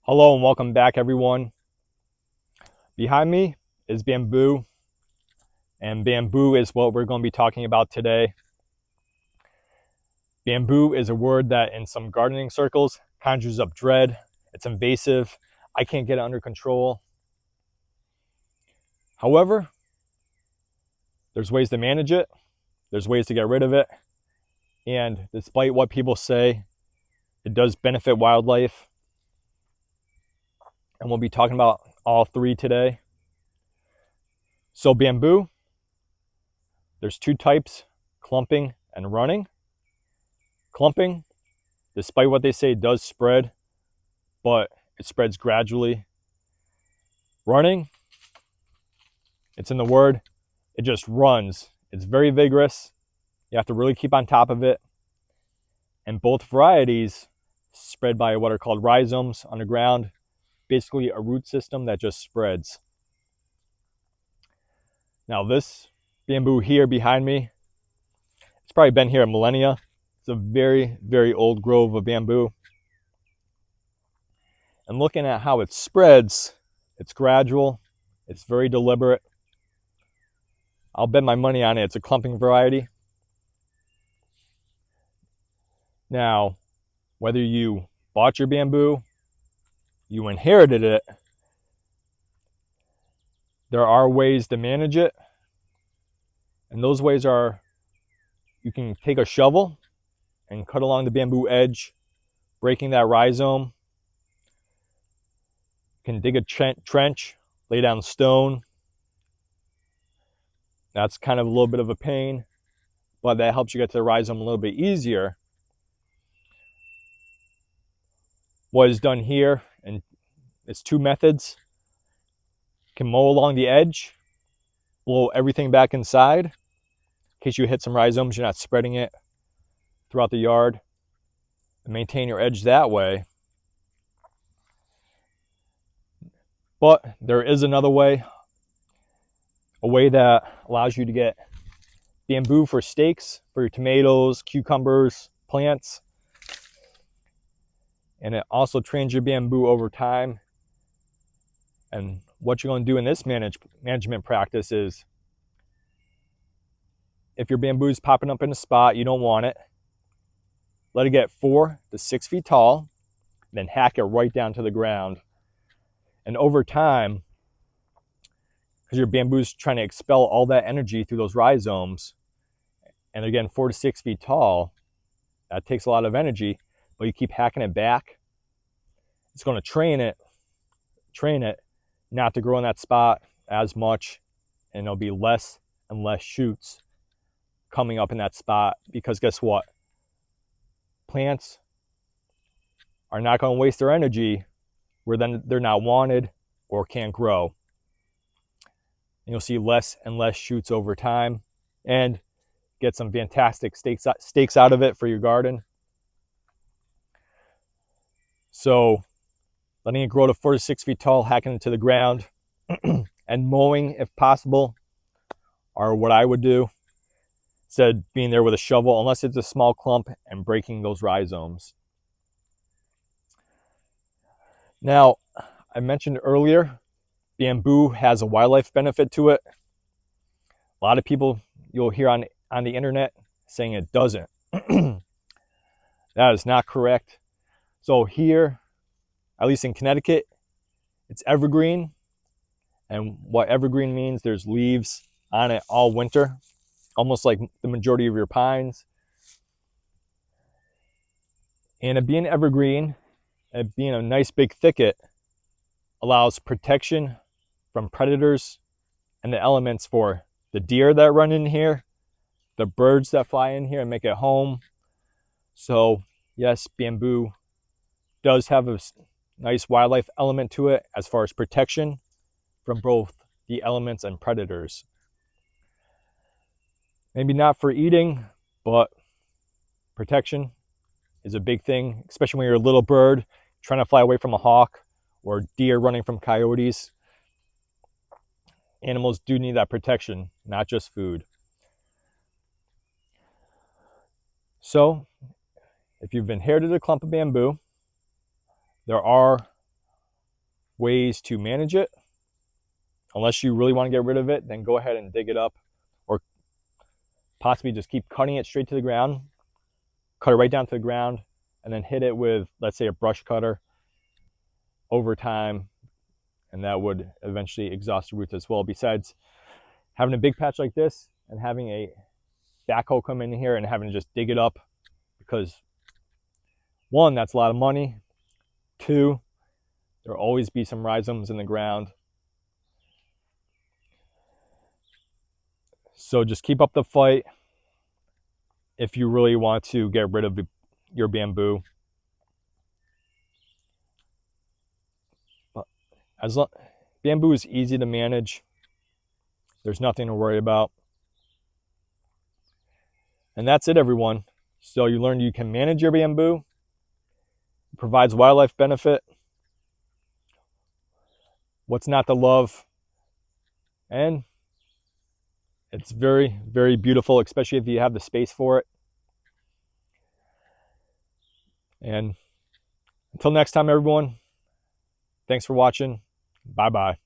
Hello and welcome back, everyone. Behind me is bamboo, and bamboo is what we're going to be talking about today. Bamboo is a word that in some gardening circles conjures up dread. It's invasive. I can't get it under control. However, there's ways to manage it, there's ways to get rid of it, and despite what people say, it does benefit wildlife. And we'll be talking about all three today. So, bamboo, there's two types: clumping and running. Clumping, despite what they say, does spread, but it spreads gradually. Running, it's in the word, it just runs. It's very vigorous. You have to really keep on top of it. And both varieties spread by what are called rhizomes underground, basically a root system that just spreads. Now this bamboo here behind me, it's probably been here a millennia. It's a very, very old grove of bamboo. And looking at how it spreads, it's gradual, it's very deliberate. I'll bet my money on it, it's a clumping variety. Now, whether you bought your bamboo, you inherited it, there are ways to manage it. And those ways are, you can take a shovel and cut along the bamboo edge, breaking that rhizome. You can dig a trench, lay down stone. That's kind of a little bit of a pain, but that helps you get to the rhizome a little bit easier. What is done here, and it's two methods. You can mow along the edge, blow everything back inside. In case you hit some rhizomes, you're not spreading it throughout the yard, and maintain your edge that way. But there is another way, a way that allows you to get bamboo for stakes for your tomatoes, cucumbers, plants. And it also trains your bamboo over time. And what you're going to do in this management practice is, if your bamboo is popping up in a spot you don't want it, let it get 4 to 6 feet tall, then hack it right down to the ground. And over time, because your bamboo is trying to expel all that energy through those rhizomes, and again, 4 to 6 feet tall, that takes a lot of energy, but you keep hacking it back, it's going to train it not to grow in that spot as much, and there'll be less and less shoots coming up in that spot. Because guess what? Plants are not going to waste their energy where then they're not wanted or can't grow. And you'll see less and less shoots over time, and get some fantastic stakes out of it for your garden. So letting it grow to 4 to 6 feet tall, hacking it to the ground, and mowing if possible are what I would do, instead of being there with a shovel, unless it's a small clump, and breaking those rhizomes. Now, I mentioned earlier, bamboo has a wildlife benefit to it. A lot of people you'll hear on the internet saying it doesn't. That is not correct. So here, at least in Connecticut, it's evergreen. And what evergreen means, there's leaves on it all winter, almost like the majority of your pines. And it being evergreen, it being a nice big thicket, allows protection from predators and the elements for the deer that run in here, the birds that fly in here and make it home. So yes, bamboo does have a nice wildlife element to it as far as protection from both the elements and predators. Maybe not for eating, but protection is a big thing, especially when you're a little bird trying to fly away from a hawk or deer running from coyotes. Animals do need that protection, not just food. So if you've inherited a clump of bamboo, there are ways to manage it. Unless you really want to get rid of it, then go ahead and dig it up, or possibly just keep cutting it straight to the ground, cut it right down to the ground, and then hit it with, let's say, a brush cutter over time, and that would eventually exhaust the roots as well. Besides having a big patch like this and having a backhoe come in here and having to just dig it up, because one, that's a lot of money. Two, there'll always be some rhizomes in the ground. So just keep up the fight if you really want to get rid of your bamboo. Bamboo is easy to manage. There's nothing to worry about. And that's it, everyone. So you learned you can manage your bamboo. It provides wildlife benefit. What's not to love? And it's very, very beautiful, especially if you have the space for it. And until next time, everyone, thanks for watching. Bye-bye.